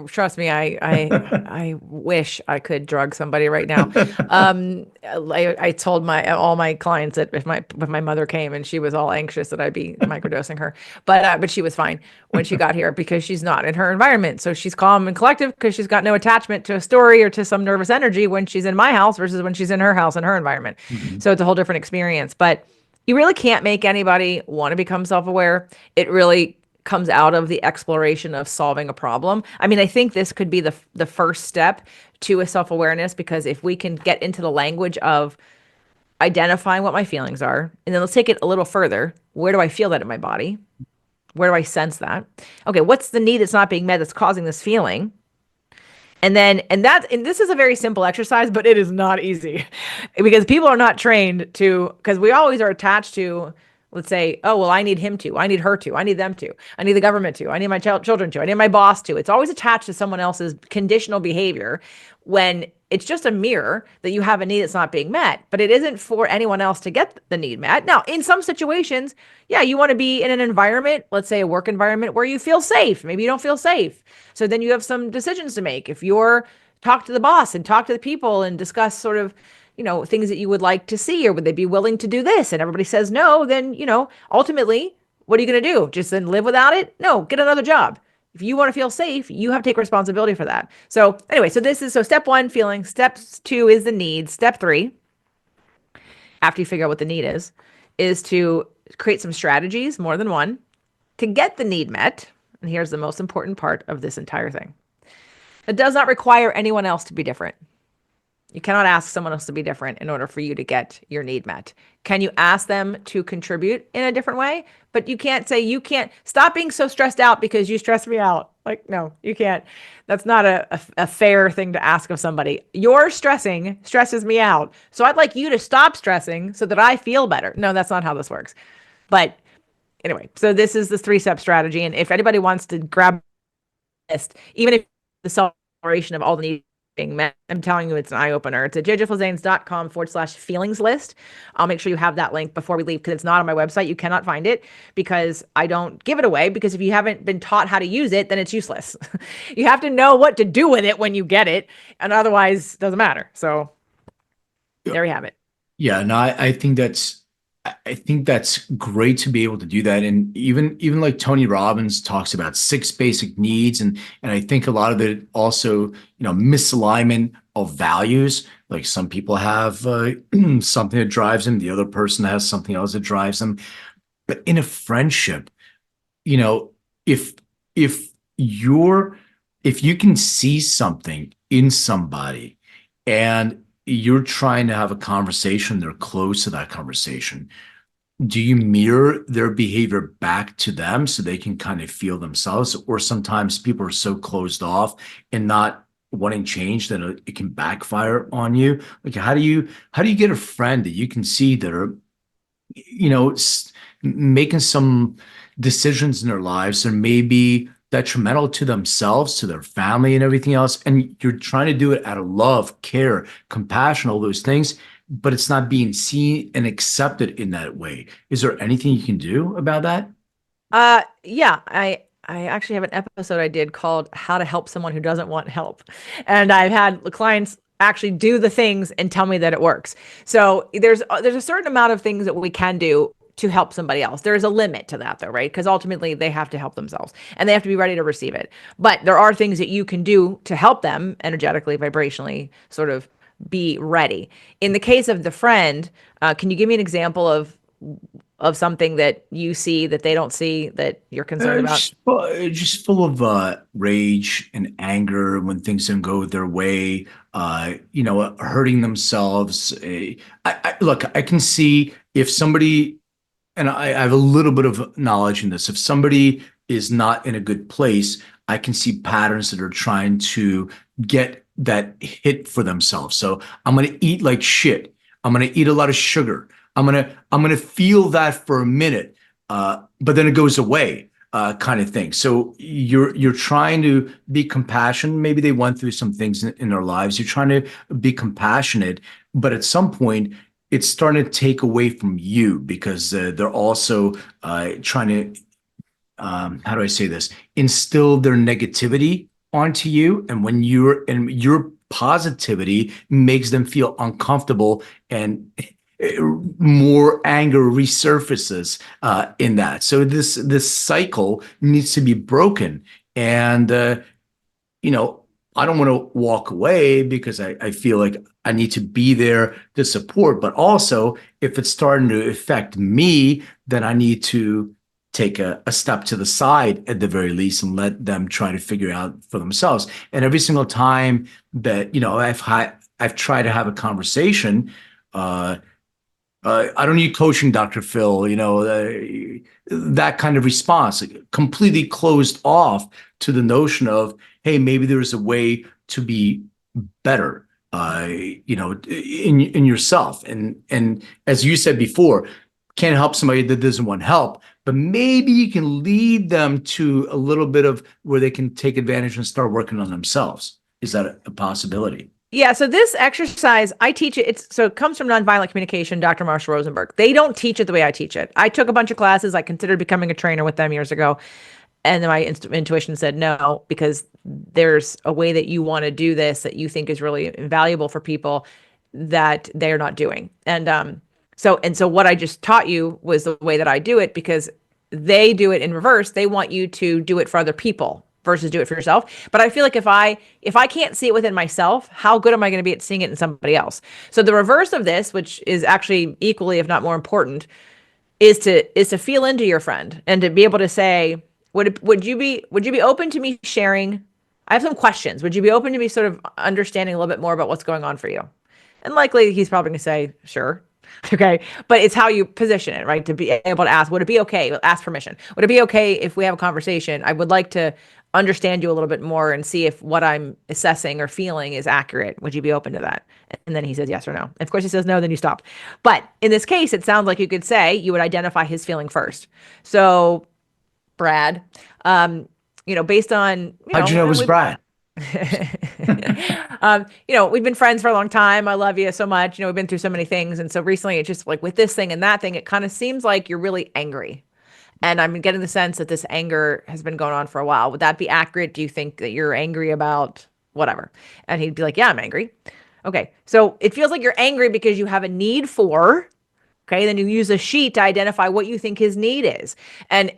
trust me, I wish I could drug somebody right now. I told all my clients that if my mother came and she was all anxious that I'd be microdosing her, but she was fine when she got here, because she's not in her environment. So she's calm and collective because she's got no attachment to a story or to some nervous energy when she's in my house versus when she's in her house and her environment. Mm-hmm. So it's a whole different experience, but you really can't make anybody want to become self-aware. It really comes out of the exploration of solving a problem. I mean, I think this could be the first step to a self-awareness, because if we can get into the language of identifying what my feelings are, and then let's take it a little further. Where do I feel that in my body? Where do I sense that? Okay, what's the need that's not being met that's causing this feeling? And then, and this is a very simple exercise, but it is not easy because people are not trained to, because we always are attached to, let's say, oh, well, I need him to, I need her to, I need them to, I need the government to, I need my children to, I need my boss to. It's always attached to someone else's conditional behavior, when it's just a mirror that you have a need that's not being met, but it isn't for anyone else to get the need met. Now, in some situations, yeah, you want to be in an environment, let's say a work environment, where you feel safe. Maybe you don't feel safe. So then you have some decisions to make. If you're talk to the boss and talk to the people and discuss sort of, things that you would like to see, or would they be willing to do this? And everybody says no, then, ultimately, what are you going to do? Just then live without it? No, get another job. If you want to feel safe, you have to take responsibility for that. So anyway, so step 1, feeling. Step 2 is the need. Step 3, after you figure out what the need is to create some strategies, more than one, to get the need met. And here's the most important part of this entire thing. It does not require anyone else to be different. You cannot ask someone else to be different in order for you to get your need met. Can you ask them to contribute in a different way? But you can't say, you can't stop being so stressed out because you stress me out. Like, no, you can't. That's not a fair thing to ask of somebody. Your stressing stresses me out, so I'd like you to stop stressing so that I feel better. No, that's not how this works. But anyway, so this is the 3-step strategy. And if anybody wants to grab a list, even if the celebration of all the needs being met, I'm telling you, it's an eye-opener. It's at jjflizanes.com/feelings list. I'll make sure you have that link before we leave, because it's not on my website. You cannot find it because I don't give it away, because if you haven't been taught how to use it, then it's useless. You have to know what to do with it when you get it, and otherwise it doesn't matter. So there you have it. Yeah, no, I think that's great to be able to do that. And even like Tony Robbins talks about 6 basic needs. And I think a lot of it also, misalignment of values. Like some people have something that drives them. The other person has something else that drives them. But in a friendship, if you can see something in somebody and you're trying to have a conversation, they're close to that conversation, do you mirror their behavior back to them so they can kind of feel themselves? Or sometimes people are so closed off and not wanting change that it can backfire on you. Like, how do you get a friend that you can see that are, making some decisions in their lives that may be detrimental to themselves, to their family and everything else, and you're trying to do it out of love, care, compassion, all those things, but it's not being seen and accepted in that way? Is there anything you can do about that? Yeah, I actually have an episode I did called How to Help Someone Who Doesn't Want Help. And I've had clients actually do the things and tell me that it works. So there's a certain amount of things that we can do to help somebody else. There is a limit to that, though, right? Because ultimately they have to help themselves and they have to be ready to receive it. But there are things that you can do to help them energetically, vibrationally, sort of be ready. In the case of the friend, can you give me an example of something that you see that they don't see that you're concerned about? Just full of rage and anger when things don't go their way, hurting themselves. Look, I can see if somebody, and I have a little bit of knowledge in this, if somebody is not in a good place, I can see patterns that are trying to get that hit for themselves. So I'm going to eat like shit. I'm going to eat a lot of sugar. I'm gonna feel that for a minute, but then it goes away, kind of thing. So you're trying to be compassionate. Maybe they went through some things in their lives. You're trying to be compassionate, but at some point, it's starting to take away from you because they're also trying to, how do I say this? Instill their negativity onto you, and when your positivity makes them feel uncomfortable and more anger resurfaces in that. So this cycle needs to be broken. And I don't want to walk away because I feel like I need to be there to support. But also, if it's starting to affect me, then I need to take a step to the side at the very least and let them try to figure it out for themselves. And every single time that, I've tried to have a conversation, I don't need coaching, Dr. Phil, that kind of response, completely closed off to the notion of, hey, maybe there's a way to be better, in yourself. And as you said before, can't help somebody that doesn't want help, but maybe you can lead them to a little bit of where they can take advantage and start working on themselves. Is that a possibility? Yeah, so this exercise, I teach it. It comes from Nonviolent Communication, Dr. Marshall Rosenberg. They don't teach it the way I teach it. I took a bunch of classes. I considered becoming a trainer with them years ago. And then my intuition said no, because there's a way that you want to do this that you think is really invaluable for people that they're not doing. And so what I just taught you was the way that I do it, because they do it in reverse. They want you to do it for other people versus do it for yourself. But I feel like if I can't see it within myself, how good am I going to be at seeing it in somebody else? So the reverse of this, which is actually equally, if not more important, is to feel into your friend and to be able to say, would you be open to me sharing? I have some questions. Would you be open to me sort of understanding a little bit more about what's going on for you? And likely he's probably going to say, sure. Okay. But it's how you position it, right? To be able to ask, would it be okay? Ask permission. Would it be okay if we have a conversation? I would like to understand you a little bit more and see if what I'm assessing or feeling is accurate. Would you be open to that? And then he says yes or no. And of course he says no, then you stop. But in this case, it sounds like you could say you would identify his feeling first. So Brad, based on, how'd you know it was Brad? We've been friends for a long time. I love you so much. We've been through so many things. And so recently it's just like with this thing and that thing, it kind of seems like you're really angry. And I'm getting the sense that this anger has been going on for a while. Would that be accurate? Do you think that you're angry about whatever? And he'd be like, yeah, I'm angry. Okay. So it feels like you're angry because you have a need for, okay. Then you use a sheet to identify what you think his need is. And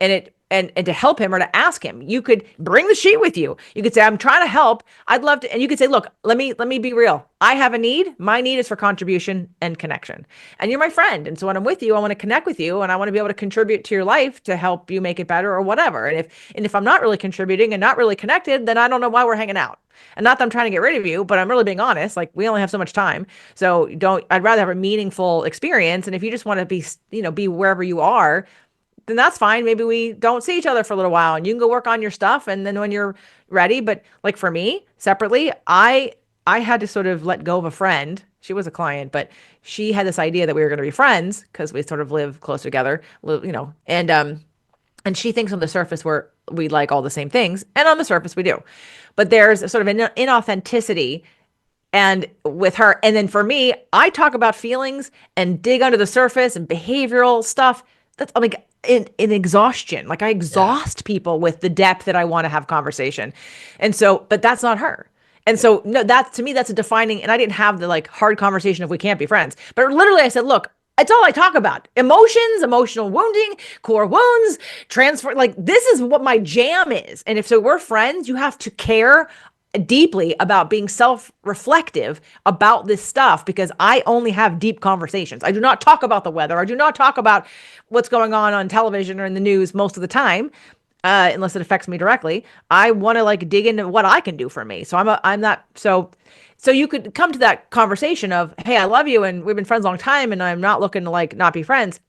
to help him or to ask him, you could bring the sheet with you. You could say, I'm trying to help. I'd love to. And you could say, look, let me be real. I have a need. My need is for contribution and connection. And you're my friend. And so when I'm with you, I want to connect with you and I want to be able to contribute to your life to help you make it better or whatever. And if I'm not really contributing and not really connected, then I don't know why we're hanging out. And not that I'm trying to get rid of you, but I'm really being honest. Like we only have so much time. So I'd rather have a meaningful experience. And if you just want to be wherever you are, then that's fine. Maybe we don't see each other for a little while and you can go work on your stuff. And then when you're ready, but like for me separately, I had to sort of let go of a friend. She was a client, but she had this idea that we were going to be friends because we sort of live close together, and she thinks on the surface we like all the same things. And on the surface we do, but there's a sort of an inauthenticity and with her. And then for me, I talk about feelings and dig under the surface and behavioral stuff. That's like in exhaustion. Like I exhaust people with the depth that I want to have conversation. And so, but that's not her. And so no, to me, that's a defining, and I didn't have the like hard conversation of we can't be friends, but literally I said, look, it's all I talk about. Emotions, emotional wounding, core wounds, transfer. Like this is what my jam is. And if so we're friends, you have to care deeply about being self-reflective about this stuff because I only have deep conversations. I do not talk about the weather. I do not talk about what's going on television or in the news most of the time, unless it affects me directly. I want to like dig into what I can do for me. So I'm not so you could come to that conversation of, hey, I love you and we've been friends a long time and I'm not looking to like not be friends,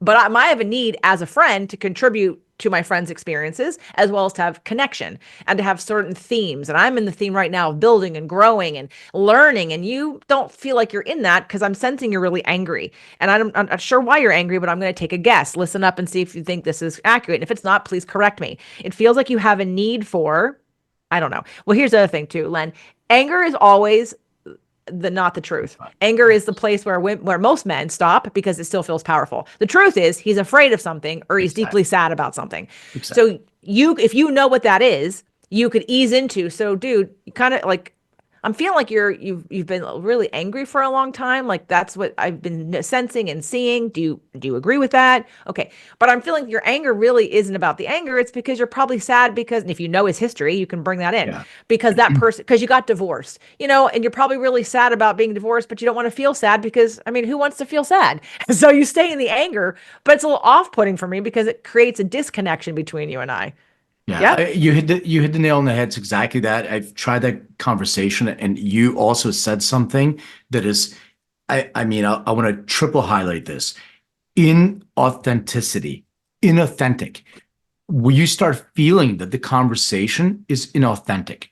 but I might have a need as a friend to contribute to my friends' experiences, as well as to have connection and to have certain themes. And I'm in the theme right now of building and growing and learning. And you don't feel like you're in that because I'm sensing you're really angry. And I'm not sure why you're angry, but I'm going to take a guess. Listen up and see if you think this is accurate. And if it's not, please correct me. It feels like you have a need for, I don't know. Well, here's the other thing too, Len. Anger is always not the truth. Anger is the place where most men stop because it still feels powerful. The truth is he's afraid of something or he's deeply sad about something. So if you know what that is, you could ease into. So dude, you kind of like, I'm feeling like you've been really angry for a long time. Like that's what I've been sensing and seeing. Do you agree with that? Okay. But I'm feeling your anger really isn't about the anger. It's because you're probably sad because, and if you know his history, you can bring that in Yeah. because that person, because you got divorced, and you're probably really sad about being divorced, but you don't want to feel sad because, I mean, who wants to feel sad? So you stay in the anger, but it's a little off-putting for me because it creates a disconnection between you and I. Yeah, Yep. you hit the nail on the head. It's exactly that. I've tried that conversation, and you also said something that is, I mean, I want to triple highlight this. Inauthenticity, inauthentic. When you start feeling that the conversation is inauthentic,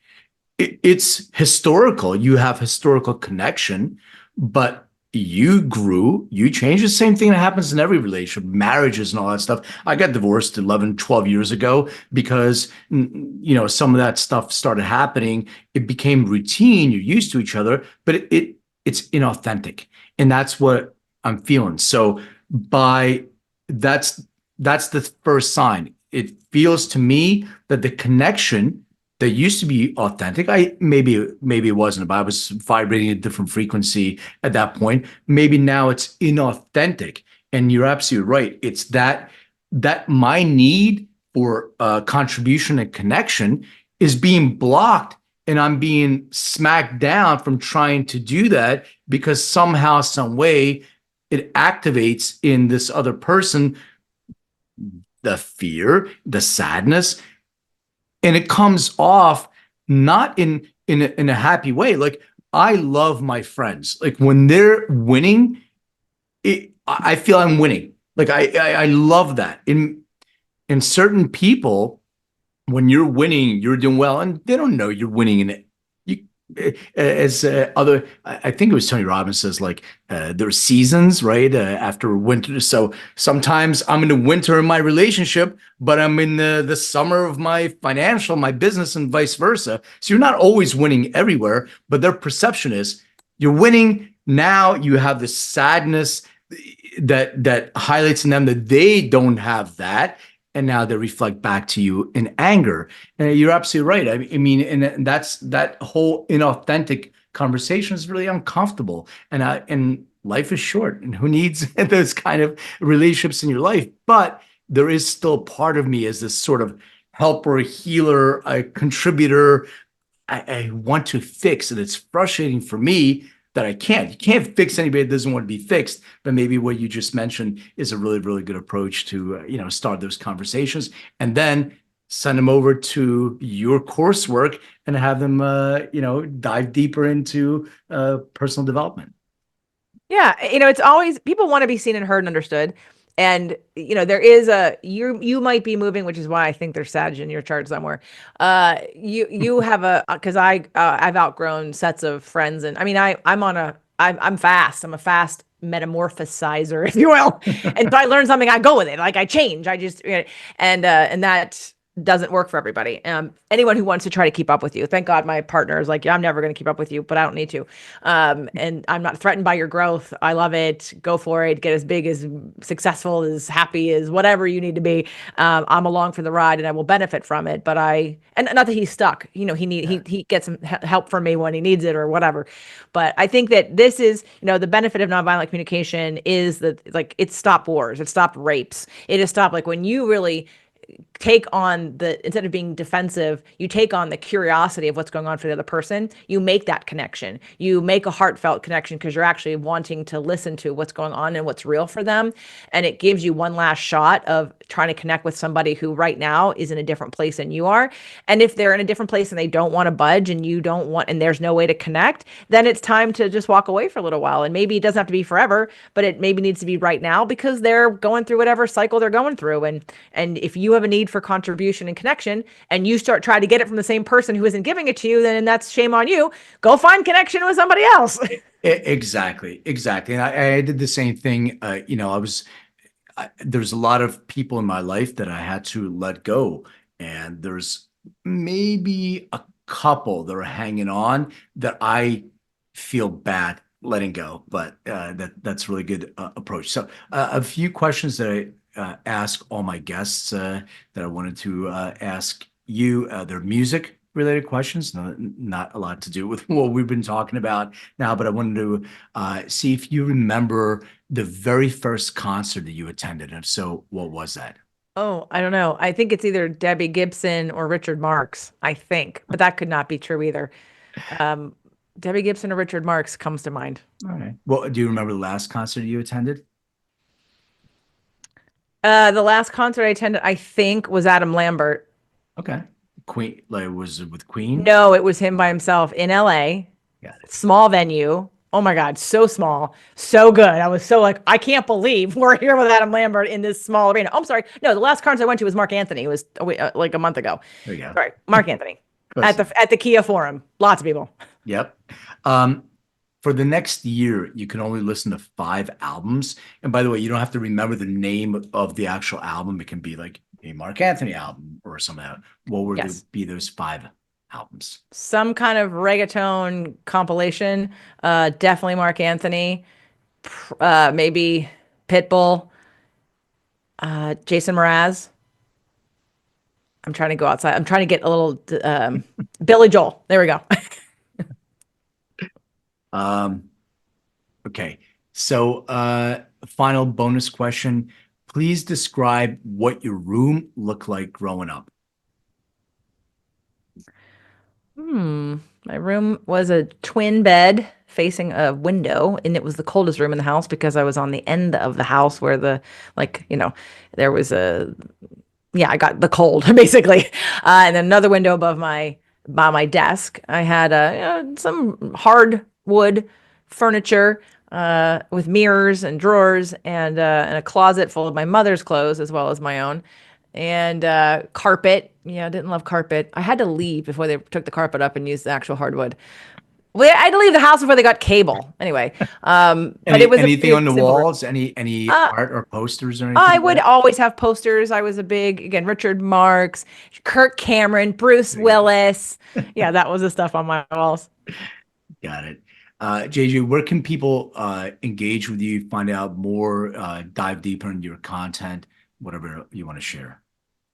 it's historical. You have historical connection, but you grew, you changed. The same thing that happens in every relationship, marriages and all that stuff. I got divorced 11, 12 years ago because, some of that stuff started happening. It became routine. You're used to each other, but it's inauthentic. And that's what I'm feeling. So by that's the first sign. It feels to me that the connection that used to be authentic. Maybe it wasn't, but I was vibrating a different frequency at that point. Maybe now it's inauthentic. And you're absolutely right. It's that my need for contribution and connection is being blocked, and I'm being smacked down from trying to do that because somehow, some way, it activates in this other person the fear, the sadness, and it comes off not in a happy way. Like, I love my friends. Like, when they're winning, I feel I'm winning. Like, I love that. In certain people, when you're winning, you're doing well, and they don't know you're winning in it. You, as other, I think it was Tony Robbins says, like, there are seasons, right? After winter. So sometimes I'm in the winter in my relationship, but I'm in the summer of my business, and vice versa. So you're not always winning everywhere, but their perception is you're winning. Now you have this sadness that highlights in them that they don't have that, and now they reflect back to you in anger. And you're absolutely right. I mean, and that's that whole inauthentic conversation is really uncomfortable. And life is short, and who needs those kind of relationships in your life? But there is still part of me as this sort of helper, healer, a contributor. I want to fix, and it's frustrating for me that I can't. You can't fix anybody that doesn't want to be fixed. But maybe what you just mentioned is a really, really good approach to, start those conversations, and then send them over to your coursework and have them, dive deeper into personal development. Yeah, it's always people want to be seen and heard and understood. And there is you might be moving, which is why I think there's Sag in your chart somewhere. You have because I've outgrown sets of friends, and I mean I'm fast. I'm a fast metamorphosizer, if you will. And so I learn something, I go with it. Like I change. I just and that doesn't work for everybody. Anyone who wants to try to keep up with you, thank God my partner is like, yeah, I'm never going to keep up with you, but I don't need to. And I'm not threatened by your growth. I love it. Go for it. Get as big, as successful, as happy, as whatever you need to be. I'm along for the ride, and I will benefit from it. But and not that he's stuck. He gets some help from me when he needs it or whatever. But I think that this is, the benefit of nonviolent communication is that, like, it stopped wars, it stopped rapes, it has stopped, like, when you really take on instead of being defensive, you take on the curiosity of what's going on for the other person. You make that connection. You make a heartfelt connection because you're actually wanting to listen to what's going on and what's real for them. And it gives you one last shot of trying to connect with somebody who right now is in a different place than you are. And if they're in a different place and they don't want to budge, and you don't want, and there's no way to connect, then it's time to just walk away for a little while. And maybe it doesn't have to be forever, but it maybe needs to be right now because they're going through whatever cycle they're going through. And if you have a need for contribution and connection, and you start trying to get it from the same person who isn't giving it to you, then that's shame on you. Go find connection with somebody else. Exactly. And I did the same thing. There's a lot of people in my life that I had to let go, and there's maybe a couple that are hanging on that I feel bad letting go, but that's a really good approach. So a few questions that I ask all my guests that I wanted to ask you. Their music, related questions. No, not a lot to do with what we've been talking about now, but I wanted to see if you remember the very first concert that you attended. And if so, what was that? Oh, I don't know. I think it's either Debbie Gibson or Richard Marx, I think, but that could not be true either. Um, Debbie Gibson or Richard Marx comes to mind. All right. Well, do you remember the last concert you attended? The last concert I attended, I think, was Adam Lambert. Okay. Queen, like, was it with Queen? No, it was him by himself in LA, Got it. small venue. Oh my God, so small, so good. I was so like, I can't believe we're here with Adam Lambert in this small arena. Oh, I'm sorry. No, the last concert I went to was Mark Anthony. It was like a month ago. There you go. Sorry, Mark Anthony Close at the Kia Forum. Lots of people. Yep. For the next year, you can only listen to 5 albums. And by the way, you don't have to remember the name of the actual album. It can be like a Mark Anthony album or something like that. What would Yes. be those 5 albums? Some kind of reggaeton compilation. Definitely Mark Anthony. Maybe Pitbull. Jason Mraz. I'm trying to go outside. I'm trying to get a little Billy Joel. There we go. Okay. So, final bonus question. Please describe what your room looked like growing up. My room was a twin bed facing a window, and it was the coldest room in the house because I was on the end of the house where there was I got the cold basically. And then another window by my desk. I had some hardwood furniture with mirrors and drawers and a closet full of my mother's clothes as well as my own. And carpet. Yeah, I didn't love carpet. I had to leave before they took the carpet up and used the actual hardwood. Well, I had to leave the house before they got cable. Anyway, but it was Anything on the simple room. walls? Any art or posters or anything? I like would that? always have posters. I was a big, again, Richard Marx, Kirk Cameron, Bruce Willis. Yeah, that was the stuff on my walls. Got it. JJ, where can people engage with you, find out more, dive deeper into your content, whatever you want to share?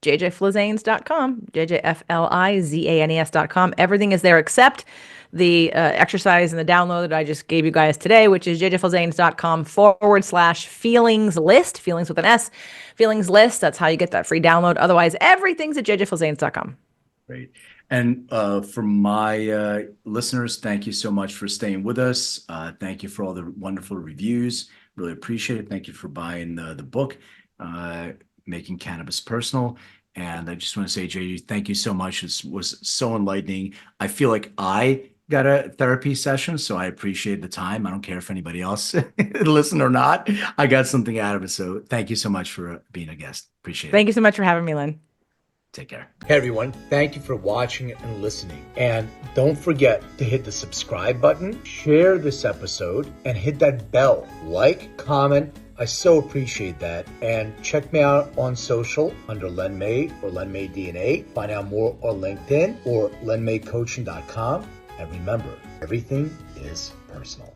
JJFlizanes.com, JJFlizanes.com. Everything is there except the exercise and the download that I just gave you guys today, which is JJFlizanes.com/feelings list, feelings with an S, feelings list. That's how you get that free download. Otherwise, everything's at JJFlizanes.com. Great. And for my listeners, thank you so much for staying with us. Thank you for all the wonderful reviews. Really appreciate it. Thank you for buying the book, Making Cannabis Personal. And I just want to say, JJ, thank you so much. This was so enlightening. I feel like I got a therapy session, so I appreciate the time. I don't care if anybody else listened or not. I got something out of it. So thank you so much for being a guest. Appreciate it. Thank you so much for having me, Len. Take care. Hey everyone, thank you for watching and listening. And don't forget to hit the subscribe button, share this episode, and hit that bell. Like, comment. I so appreciate that. And check me out on social under Len May or Len May DNA. Find out more on LinkedIn or lenmaycoaching.com. And remember, everything is personal.